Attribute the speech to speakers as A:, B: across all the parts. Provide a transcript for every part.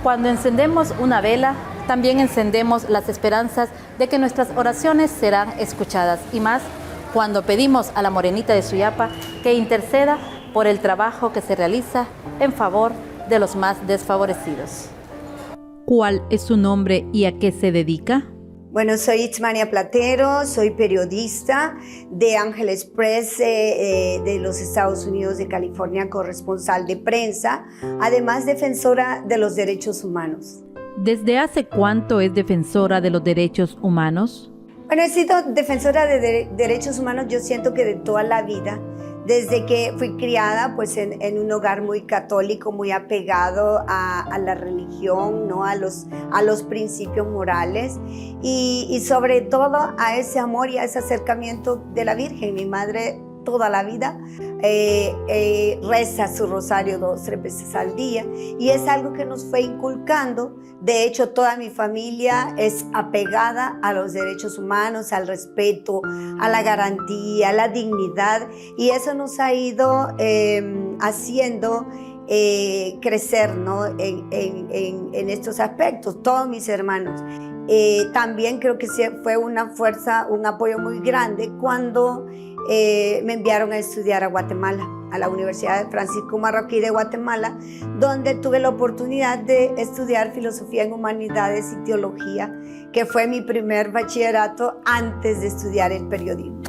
A: Cuando encendemos una vela, también encendemos las esperanzas de que nuestras oraciones serán escuchadas, y más cuando pedimos a la Morenita de Suyapa que interceda por el trabajo que se realiza en favor de los más desfavorecidos.
B: ¿Cuál es su nombre y a qué se dedica?
C: Bueno, soy Itzmania Platero, soy periodista de Ángeles Press de los Estados Unidos de California, corresponsal de prensa, además defensora de los derechos humanos.
B: ¿Desde hace cuánto es defensora de los derechos humanos?
C: Bueno, he sido defensora de derechos humanos, yo siento que de toda la vida, desde que fui criada pues en un hogar muy católico, muy apegado a la religión, ¿no? a los principios morales y sobre todo a ese amor y a ese acercamiento de la Virgen. Mi madre toda la vida reza su rosario 2-3 veces al día y es algo que nos fue inculcando. De hecho, toda mi familia es apegada a los derechos humanos, al respeto, a la garantía, a la dignidad, y eso nos ha ido haciendo crecer, ¿no? en estos aspectos, todos mis hermanos. También creo que fue una fuerza, un apoyo muy grande cuando me enviaron a estudiar a Guatemala, a la Universidad de Francisco Marroquí de Guatemala, donde tuve la oportunidad de estudiar filosofía en humanidades y teología, que fue mi primer bachillerato antes de estudiar el periodismo.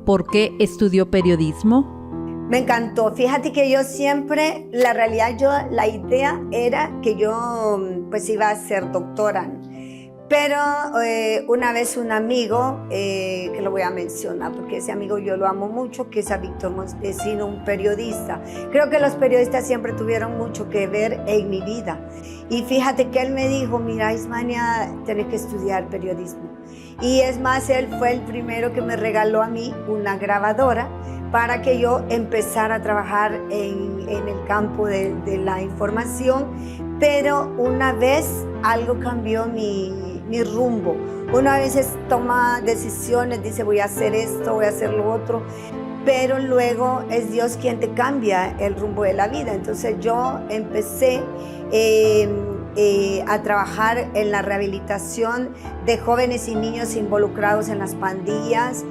B: ¿Por qué estudió periodismo?
C: Me encantó. Fíjate que yo siempre, la idea era que yo pues iba a ser doctora, ¿no? Pero una vez un amigo, que lo voy a mencionar porque ese amigo yo lo amo mucho, que es a Víctor Montesino, un periodista. Creo que los periodistas siempre tuvieron mucho que ver en mi vida. Y fíjate que él me dijo, mira Itzmania, tienes que estudiar periodismo. Y es más, él fue el primero que me regaló a mí una grabadora para que yo empezara a trabajar en el campo de la información. Pero una vez algo cambió mi rumbo. Uno a veces toma decisiones, dice voy a hacer esto, voy a hacer lo otro, pero luego es Dios quien te cambia el rumbo de la vida. Entonces yo empecé a trabajar en la rehabilitación de jóvenes y niños involucrados en las pandillas.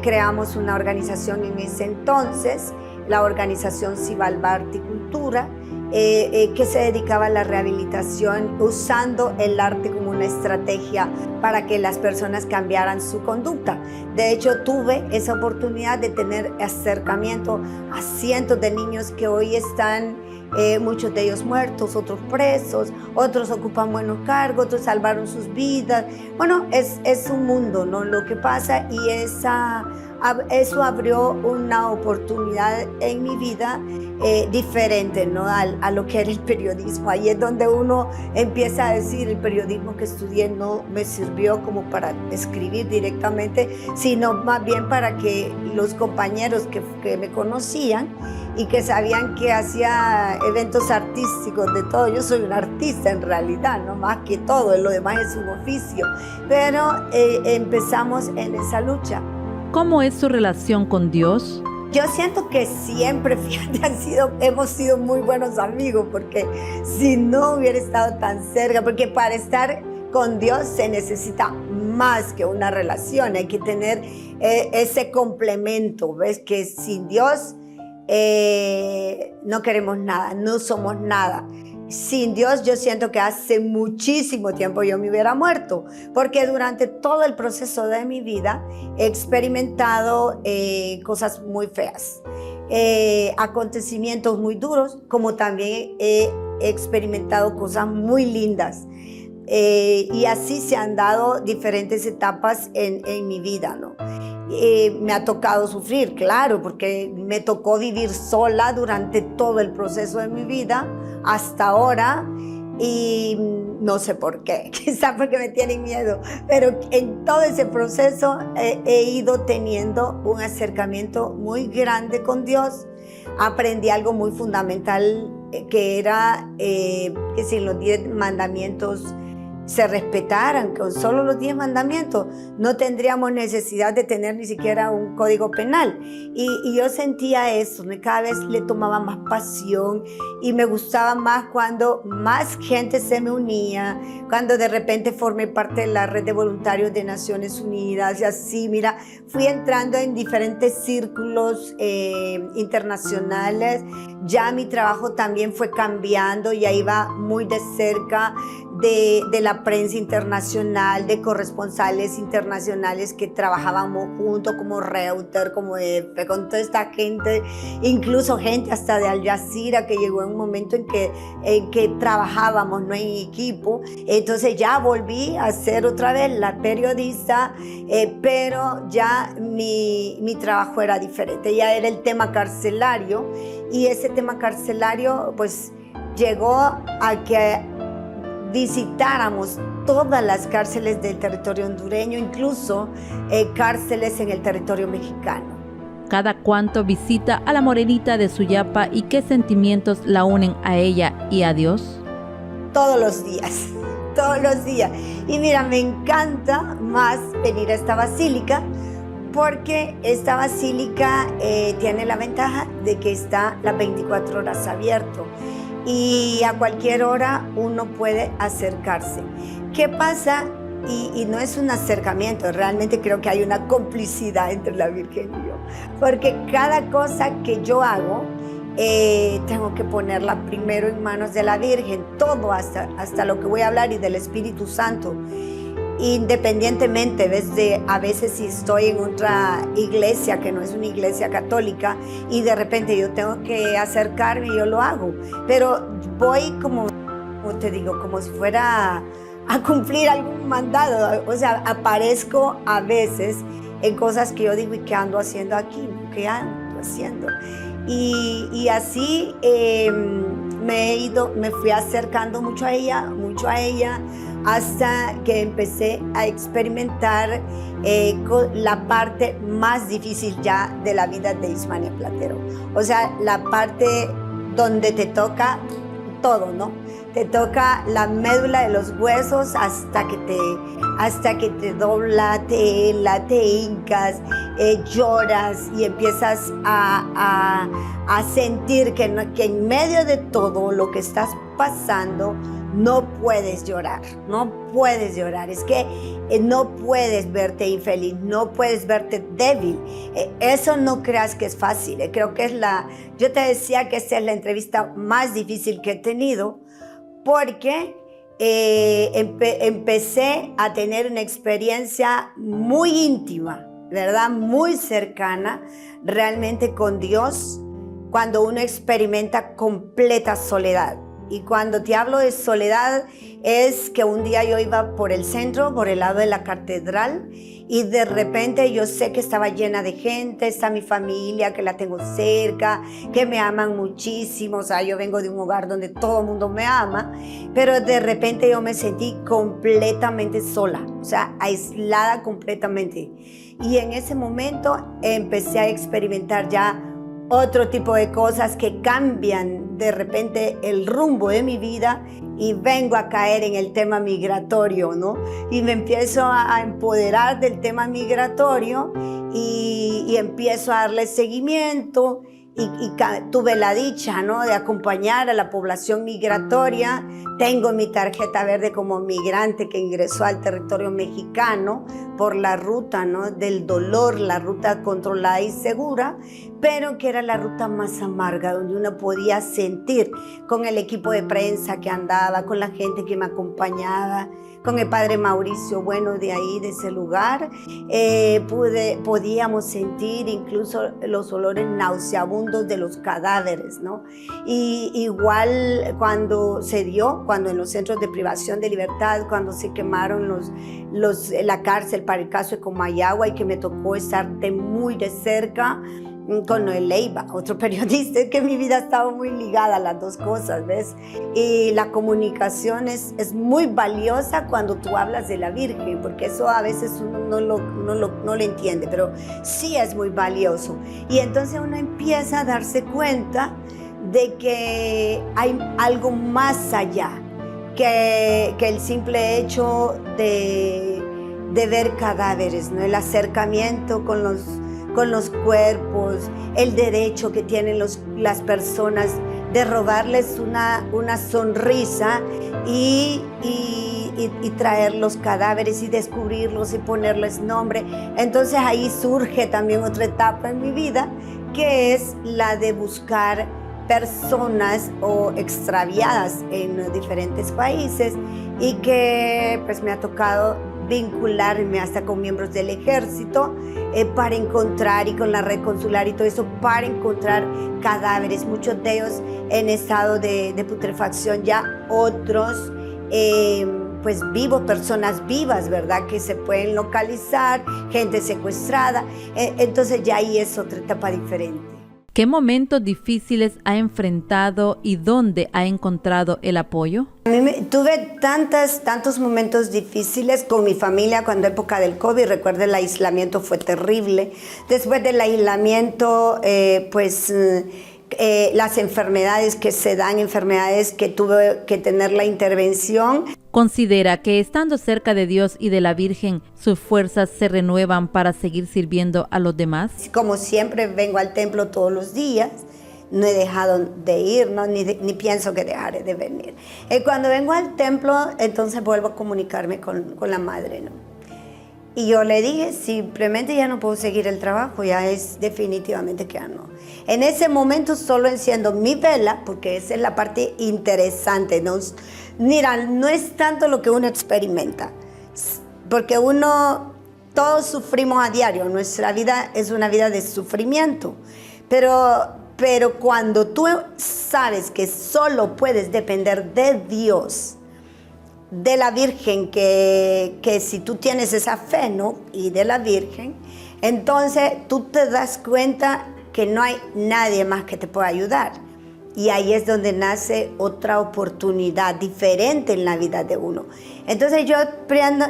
C: Creamos una organización en ese entonces, la organización Cibalba Articultura, que se dedicaba a la rehabilitación usando el arte como una estrategia para que las personas cambiaran su conducta. De hecho, tuve esa oportunidad de tener acercamiento a cientos de niños que hoy están, muchos de ellos muertos, otros presos, otros ocupan buenos cargos, otros salvaron sus vidas. Bueno, es un mundo, ¿no? Lo que pasa, y eso abrió una oportunidad en mi vida diferente, ¿no? a lo que era el periodismo. Ahí es donde uno empieza a decir, el periodismo que estudié no me sirvió como para escribir directamente, sino más bien para que los compañeros que me conocían y que sabían que hacía eventos artísticos de todo. Yo soy un artista en realidad, no más que todo, lo demás es un oficio. Pero empezamos en esa lucha.
B: ¿Cómo es su relación con Dios?
C: Yo siento que siempre, fíjate, hemos sido muy buenos amigos, porque si no hubiera estado tan cerca, porque para estar con Dios se necesita más que una relación, hay que tener ese complemento, ¿ves? Que sin Dios no queremos nada, no somos nada. Sin Dios yo siento que hace muchísimo tiempo yo me hubiera muerto, porque durante todo el proceso de mi vida he experimentado cosas muy feas, acontecimientos muy duros, como también he experimentado cosas muy lindas. Y así se han dado diferentes etapas en mi vida, ¿no? Me ha tocado sufrir, claro, porque me tocó vivir sola durante todo el proceso de mi vida hasta ahora, y no sé por qué, quizá porque me tienen miedo, pero en todo ese proceso he ido teniendo un acercamiento muy grande con Dios. Aprendí algo muy fundamental, que era que si los 10 mandamientos se respetaran con solo los 10 mandamientos, no tendríamos necesidad de tener ni siquiera un código penal. Y yo sentía eso, ¿no? Cada vez le tomaba más pasión y me gustaba más cuando más gente se me unía, cuando de repente formé parte de la red de voluntarios de Naciones Unidas y así, mira, fui entrando en diferentes círculos internacionales. Ya mi trabajo también fue cambiando, ya iba muy de cerca de la prensa internacional, de corresponsales internacionales que trabajábamos juntos como Reuters, como EFE, con toda esta gente, incluso gente hasta de Al Jazeera, que llegó en un momento en que trabajábamos, ¿no?, en equipo. Entonces ya volví a ser otra vez la periodista, pero ya mi trabajo era diferente, ya era el tema carcelario, y ese tema carcelario pues llegó a que visitáramos todas las cárceles del territorio hondureño, incluso cárceles en el territorio mexicano.
B: ¿Cada cuánto visita a la morenita de Suyapa y qué sentimientos la unen a ella y a Dios?
C: Todos los días, todos los días. Y mira, me encanta más venir a esta basílica, porque esta basílica tiene la ventaja de que está las 24 horas abierto y a cualquier hora uno puede acercarse. ¿Qué pasa? Y no es un acercamiento, realmente creo que hay una complicidad entre la Virgen y yo, porque cada cosa que yo hago tengo que ponerla primero en manos de la Virgen, todo hasta lo que voy a hablar, y del Espíritu Santo. Independientemente, a veces si estoy en otra iglesia que no es una iglesia católica y de repente yo tengo que acercarme, yo lo hago, pero voy como te digo, como si fuera a cumplir algún mandado. O sea, aparezco a veces en cosas que yo digo, ¿y qué ando haciendo aquí? ¿Qué ando haciendo? Y así me fui acercando mucho a ella, hasta que empecé a experimentar la parte más difícil ya de la vida de Ismania Platero. O sea, la parte donde te toca todo, ¿no? Te toca la médula de los huesos hasta que te dobla, te hela, te hincas, lloras y empiezas a sentir que en medio de todo lo que estás pasando, no puedes llorar, es que no puedes verte infeliz, no puedes verte débil. Eso no creas que es fácil, creo que yo te decía que esta es la entrevista más difícil que he tenido, porque empecé a tener una experiencia muy íntima, ¿verdad? Muy cercana realmente con Dios, cuando uno experimenta completa soledad. Y cuando te hablo de soledad, es que un día yo iba por el centro, por el lado de la catedral, y de repente yo sé que estaba llena de gente, está mi familia, que la tengo cerca, que me aman muchísimo. O sea, yo vengo de un hogar donde todo el mundo me ama, pero de repente yo me sentí completamente sola, o sea, aislada completamente. Y en ese momento empecé a experimentar ya otro tipo de cosas que cambian de repente el rumbo de mi vida, y vengo a caer en el tema migratorio, ¿no? Y me empiezo a empoderar del tema migratorio y empiezo a darle seguimiento, y tuve la dicha, ¿no?, de acompañar a la población migratoria. Tengo mi tarjeta verde como migrante que ingresó al territorio mexicano por la ruta, ¿no?, del dolor, la ruta controlada y segura, pero que era la ruta más amarga, donde uno podía sentir con el equipo de prensa que andaba, con la gente que me acompañaba, con el padre Mauricio Bueno de ahí, de ese lugar. Podíamos sentir incluso los olores nauseabundos de los cadáveres, ¿no? Y igual cuando en los centros de privación de libertad, cuando se quemaron la cárcel para el caso de Comayagua, y que me tocó estar muy de cerca con Noel Leiva, otro periodista. Es que mi vida estaba muy ligada a las dos cosas, ¿ves? Y la comunicación es muy valiosa cuando tú hablas de la Virgen, porque eso a veces uno no lo entiende, pero sí es muy valioso. Y entonces uno empieza a darse cuenta de que hay algo más allá, que el simple hecho de ver cadáveres, ¿no? El acercamiento con los cuerpos, el derecho que tienen las personas de robarles una sonrisa y traer los cadáveres y descubrirlos y ponerles nombre. Entonces ahí surge también otra etapa en mi vida, que es la de buscar personas o extraviadas en diferentes países y que pues me ha tocado vincularme hasta con miembros del ejército para encontrar, y con la red consular y todo eso, para encontrar cadáveres, muchos de ellos en estado de putrefacción, ya otros pues vivos, personas vivas, ¿verdad? Que se pueden localizar, gente secuestrada, entonces ya ahí es otra etapa diferente.
B: ¿Qué momentos difíciles ha enfrentado y dónde ha encontrado el apoyo?
C: Tuve tantos momentos difíciles con mi familia cuando época del COVID. Recuerdo, el aislamiento fue terrible. Después del aislamiento, las enfermedades que se dan, enfermedades que tuve que tener la intervención.
B: ¿Considera que estando cerca de Dios y de la Virgen, sus fuerzas se renuevan para seguir sirviendo a los demás?
C: Como siempre, vengo al templo todos los días. No he dejado de ir, ¿no? ni pienso que dejaré de venir. Cuando vengo al templo, entonces vuelvo a comunicarme con la madre, ¿no? Y yo le dije, simplemente ya no puedo seguir el trabajo, ya es definitivamente que ya no. En ese momento solo enciendo mi vela, porque esa es la parte interesante, ¿no? Mira, no es tanto lo que uno experimenta, porque todos sufrimos a diario, nuestra vida es una vida de sufrimiento, pero cuando tú sabes que solo puedes depender de Dios, de la Virgen, que si tú tienes esa fe, ¿no? Y de la Virgen, entonces tú te das cuenta que no hay nadie más que te pueda ayudar. Y ahí es donde nace otra oportunidad diferente en la vida de uno. Entonces yo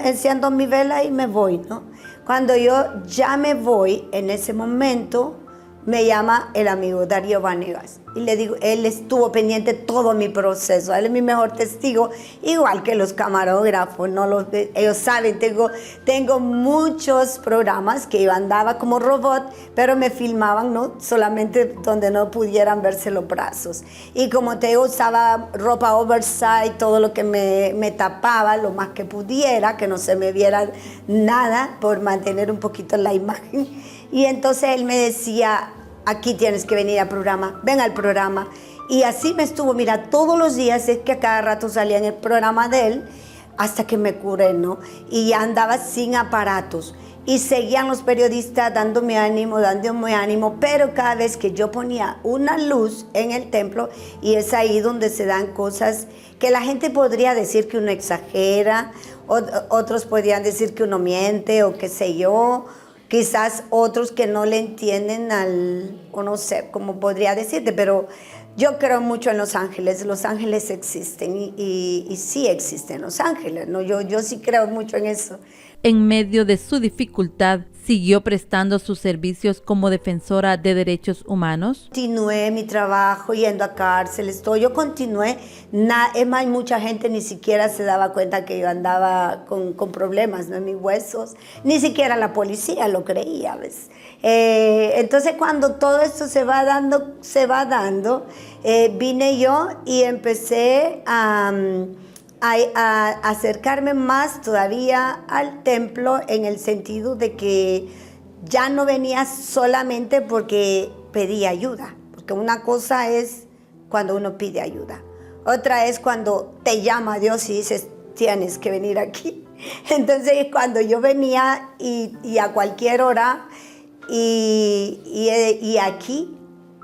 C: enciendo mi vela y me voy, ¿no? Cuando yo ya me voy, en ese momento me llama el amigo Darío Vanegas y le digo, él estuvo pendiente todo mi proceso, él es mi mejor testigo, igual que los camarógrafos, ¿no? Ellos saben, tengo muchos programas que yo andaba como robot, pero me filmaban, ¿no? Solamente donde no pudieran verse los brazos. Y como te digo, usaba ropa oversize, todo lo que me tapaba, lo más que pudiera, que no se me viera nada, por mantener un poquito la imagen. Y entonces él me decía, aquí tienes que venir al programa, ven al programa. Y así me estuvo, mira, todos los días, es que a cada rato salía en el programa de él, hasta que me curé, ¿no? Y ya andaba sin aparatos. Y seguían los periodistas dándome ánimo, pero cada vez que yo ponía una luz en el templo, y es ahí donde se dan cosas que la gente podría decir que uno exagera, otros podrían decir que uno miente o qué sé yo, quizás otros que no le entienden o no sé cómo podría decirte, pero yo creo mucho en los ángeles existen y sí existen los ángeles, ¿no? Yo sí creo mucho en eso.
B: En medio de su dificultad, ¿siguió prestando sus servicios como defensora de derechos humanos?
C: Continué mi trabajo yendo a cárceles, todo. Yo continué. Es más, mucha gente ni siquiera se daba cuenta que yo andaba con problemas, ¿no? En mis huesos. Ni siquiera la policía lo creía, ¿ves? Entonces, cuando todo esto se va dando, vine yo y empecé a acercarme más todavía al templo, en el sentido de que ya no venía solamente porque pedía ayuda, porque una cosa es cuando uno pide ayuda, otra es cuando te llama Dios y dices, tienes que venir aquí. Entonces cuando yo venía y a cualquier hora y aquí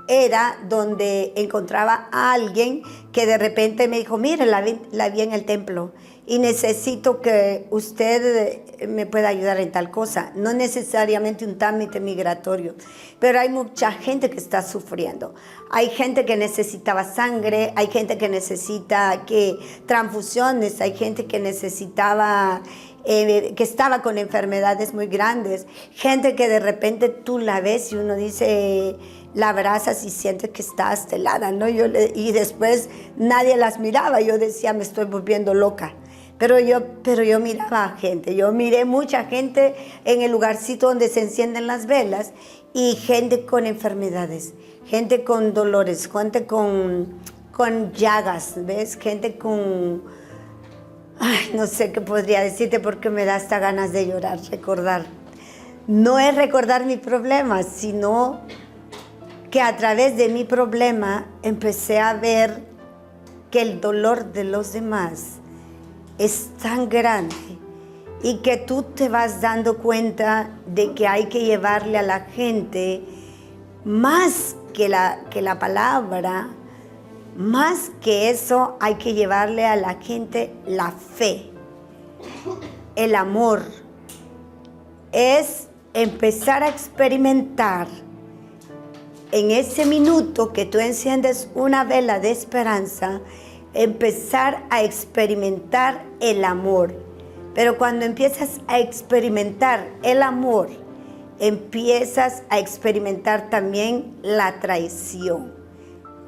C: era donde encontraba a alguien que de repente me dijo, mire, la vi en el templo y necesito que usted me pueda ayudar en tal cosa. No necesariamente un trámite migratorio, pero hay mucha gente que está sufriendo. Hay gente que necesitaba sangre, hay gente que necesita transfusiones, hay gente que necesitaba que estaba con enfermedades muy grandes, gente que de repente tú la ves y uno dice, la abrazas y sientes que está estelada, ¿no? Y después nadie las miraba, yo decía, me estoy volviendo loca. Pero yo miraba a gente, yo miré mucha gente en el lugarcito donde se encienden las velas y gente con enfermedades, gente con dolores, gente con llagas, ¿ves? Gente con... Ay, no sé qué podría decirte porque me da hasta ganas de llorar, recordar. No es recordar mi problema, sino que a través de mi problema empecé a ver que el dolor de los demás es tan grande y que tú te vas dando cuenta de que hay que llevarle a la gente más que la palabra, más que eso hay que llevarle a la gente la fe, el amor. Es empezar a experimentar en ese minuto que tú enciendes una vela de esperanza, empezar a experimentar el amor. Pero cuando empiezas a experimentar el amor, empiezas a experimentar también la traición.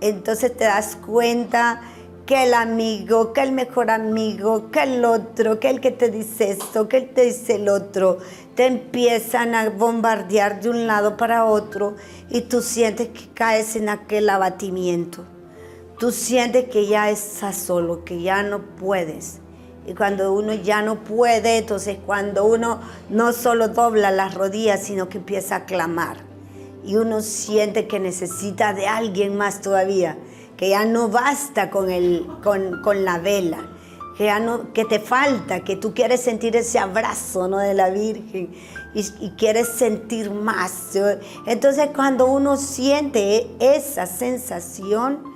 C: Entonces te das cuenta que el amigo, que el mejor amigo, que el otro, que el que te dice esto, que él te dice el otro, te empiezan a bombardear de un lado para otro y tú sientes que caes en aquel abatimiento. Tú sientes que ya estás solo, que ya no puedes. Y cuando uno ya no puede, entonces cuando uno no solo dobla las rodillas, sino que empieza a clamar. Y uno siente que necesita de alguien más todavía, que ya no basta con la vela, que te falta, que tú quieres sentir ese abrazo, ¿no?, de la Virgen y quieres sentir más. Entonces cuando uno siente esa sensación,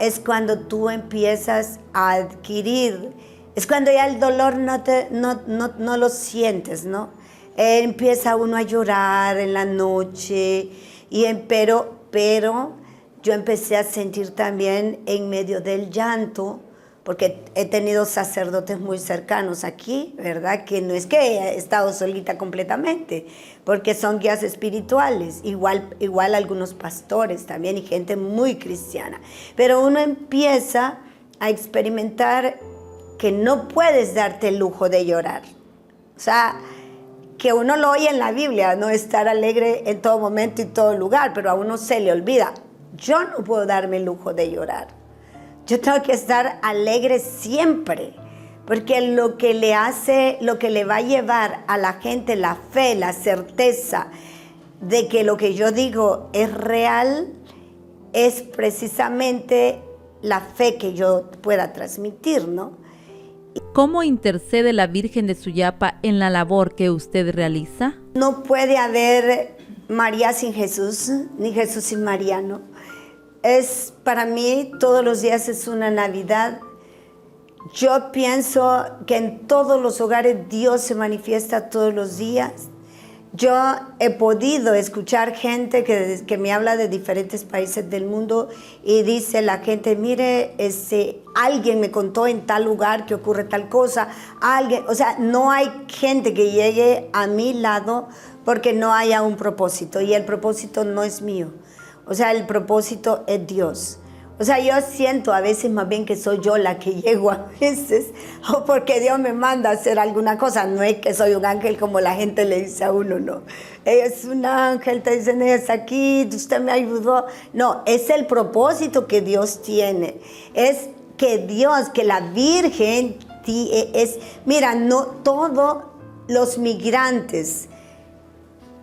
C: es cuando tú empiezas a adquirir, es cuando ya el dolor no lo sientes, ¿no? Empieza uno a llorar en la noche, pero yo empecé a sentir también en medio del llanto, porque he tenido sacerdotes muy cercanos aquí, ¿verdad? Que no es que he estado solita completamente, porque son guías espirituales, igual algunos pastores también y gente muy cristiana. Pero uno empieza a experimentar que no puedes darte el lujo de llorar. O sea, que uno lo oye en la Biblia, no estar alegre en todo momento y todo lugar, pero a uno se le olvida. Yo no puedo darme el lujo de llorar. Yo tengo que estar alegre siempre, porque lo que le va a llevar a la gente la fe, la certeza de que lo que yo digo es real, es precisamente la fe que yo pueda transmitir, ¿no?
B: ¿Cómo intercede la Virgen de Suyapa en la labor que usted realiza?
C: No puede haber María sin Jesús, ni Jesús sin María, ¿no? Para mí todos los días es una Navidad. Yo pienso que en todos los hogares Dios se manifiesta todos los días. Yo he podido escuchar gente que me habla de diferentes países del mundo y dice la gente, mire, alguien me contó en tal lugar que ocurre tal cosa. O sea, no hay gente que llegue a mi lado porque no haya un propósito y el propósito no es mío. O sea, el propósito es Dios. O sea, yo siento a veces más bien que soy yo la que llego a veces, o porque Dios me manda a hacer alguna cosa. No es que soy un ángel como la gente le dice a uno, no. Es un ángel, te dicen, es aquí, usted me ayudó. No, es el propósito que Dios tiene. Es que la Virgen mira, no todos los migrantes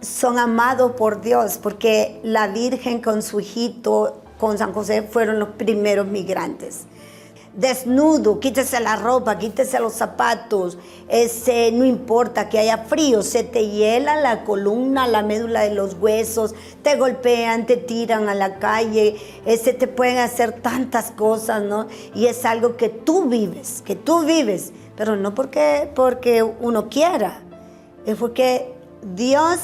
C: son amados por Dios, porque la Virgen con su hijito, con San José, fueron los primeros migrantes. Desnudo, quítese la ropa, quítese los zapatos, no importa que haya frío, se te hiela la columna, la médula de los huesos, te golpean, te tiran a la calle, te pueden hacer tantas cosas, ¿no? Y es algo que tú vives, pero no porque uno quiera, es porque Dios,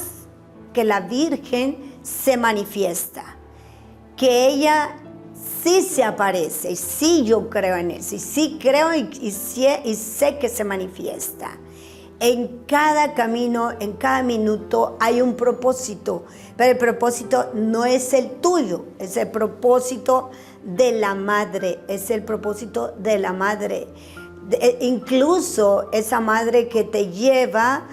C: que la Virgen se manifiesta, que ella sí se aparece, y sí yo creo en eso, y sí creo y sé que se manifiesta. En cada camino, en cada minuto hay un propósito, pero el propósito no es el tuyo, es el propósito de la madre, es el propósito de la madre. Incluso esa madre que te lleva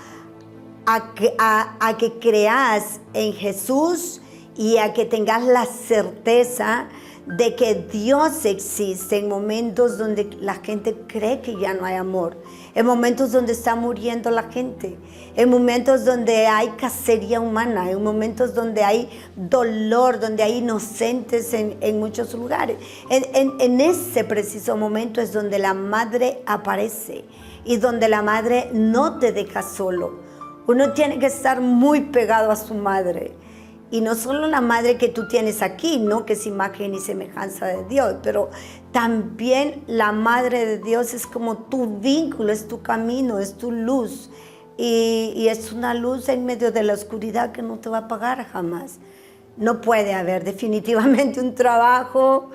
C: a que creas en Jesús y a que tengas la certeza de que Dios existe en momentos donde la gente cree que ya no hay amor, en momentos donde está muriendo la gente, en momentos donde hay cacería humana, en momentos donde hay dolor, donde hay inocentes en muchos lugares. En ese preciso momento es donde la madre aparece y donde la madre no te deja solo. Uno tiene que estar muy pegado a su madre. Y no solo la madre que tú tienes aquí, ¿no? Que es imagen y semejanza de Dios, pero también la madre de Dios es como tu vínculo, es tu camino, es tu luz. Y es una luz en medio de la oscuridad que no te va a apagar jamás. No puede haber definitivamente un trabajo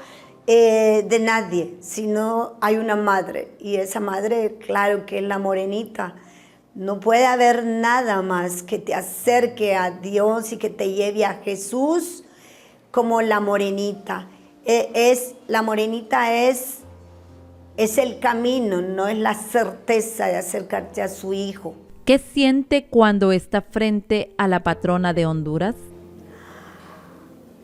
C: de nadie, sino hay una madre. Y esa madre, claro que es la morenita. No puede haber nada más que te acerque a Dios y que te lleve a Jesús como la morenita. La morenita es el camino, no es la certeza de acercarte a su hijo.
B: ¿Qué siente cuando está frente a la patrona de Honduras?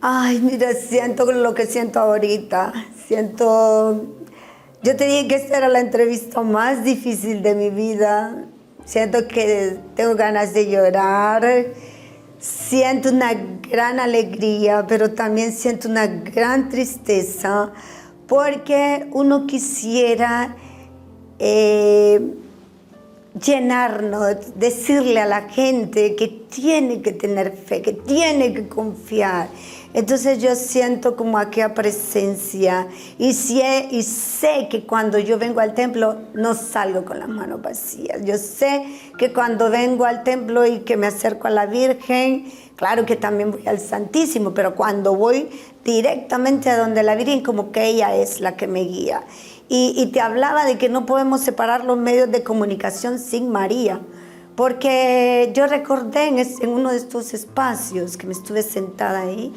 C: Ay, mira, siento lo que siento ahorita. Yo te dije que esta era la entrevista más difícil de mi vida. Siento que tengo ganas de llorar, siento una gran alegría, pero también siento una gran tristeza, porque uno quisiera llenarnos, decirle a la gente que tiene que tener fe, que tiene que confiar. Entonces yo siento como aquella presencia y sé que cuando yo vengo al templo no salgo con las manos vacías. Yo sé que cuando vengo al templo y que me acerco a la Virgen, claro que también voy al Santísimo, pero cuando voy directamente a donde la Virgen, como que ella es la que me guía. Y te hablaba de que no podemos separar los medios de comunicación sin María. Porque yo recordé en uno de estos espacios que me estuve sentada ahí,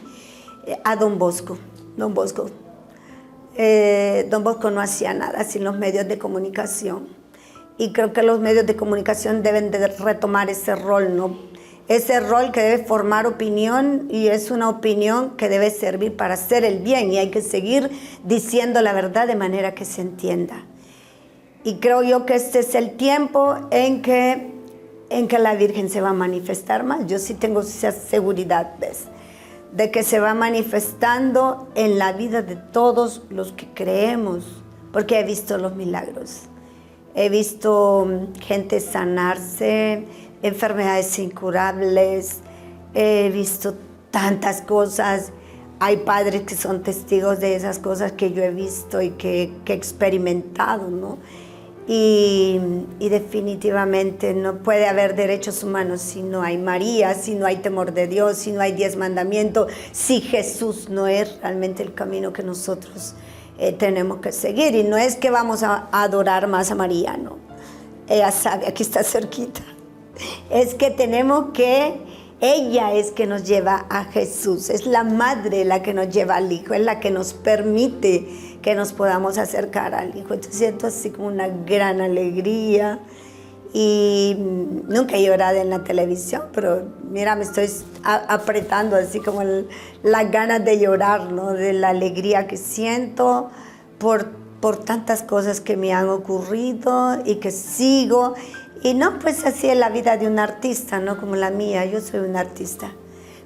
C: a Don Bosco. Don Bosco no hacía nada sin los medios de comunicación. Y creo que los medios de comunicación deben de retomar ese rol, ¿no? Ese rol que debe formar opinión, y es una opinión que debe servir para hacer el bien, y hay que seguir diciendo la verdad de manera que se entienda. Y creo yo que este es el tiempo en que la Virgen se va a manifestar más. Yo sí tengo esa seguridad, ¿ves?, de que se va manifestando en la vida de todos los que creemos, porque he visto los milagros. He visto gente sanarse, enfermedades incurables, he visto tantas cosas. Hay padres que son testigos de esas cosas que yo he visto y que he experimentado, ¿no? Y definitivamente no puede haber derechos humanos si no hay María, si no hay temor de Dios, si no hay 10 mandamientos, si Jesús no es realmente el camino que nosotros tenemos que seguir. Y no es que vamos a adorar más a María, no. Ella sabe, aquí está cerquita. Es que tenemos que, ella es que nos lleva a Jesús, es la madre la que nos lleva al Hijo, es la que nos permite que nos podamos acercar al Hijo. Entonces siento así como una gran alegría, y nunca he llorado en la televisión, pero mira, me estoy apretando así como las ganas de llorar, ¿no? De la alegría que siento por tantas cosas que me han ocurrido y que sigo. Y no, pues así es la vida de un artista, no como la mía. Yo soy un artista.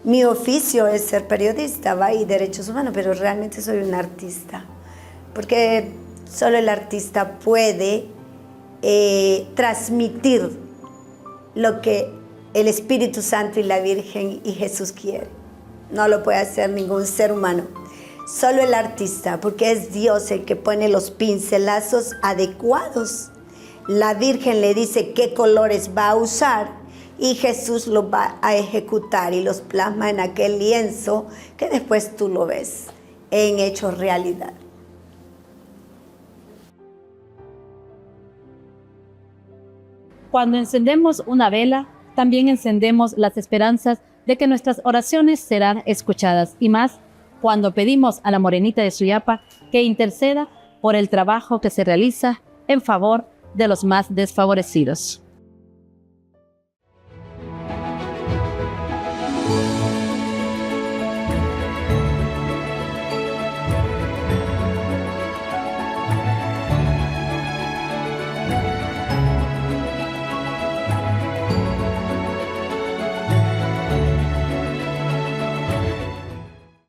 C: Mi oficio es ser periodista, ¿va? Y derechos humanos, pero realmente soy un artista. Porque solo el artista puede transmitir lo que el Espíritu Santo y la Virgen y Jesús quieren. No lo puede hacer ningún ser humano. Solo el artista, porque es Dios el que pone los pincelazos adecuados. La Virgen le dice qué colores va a usar y Jesús los va a ejecutar y los plasma en aquel lienzo que después tú lo ves en hecho realidad.
A: Cuando encendemos una vela, también encendemos las esperanzas de que nuestras oraciones serán escuchadas, y más cuando pedimos a la Morenita de Suyapa que interceda por el trabajo que se realiza en favor de los más desfavorecidos.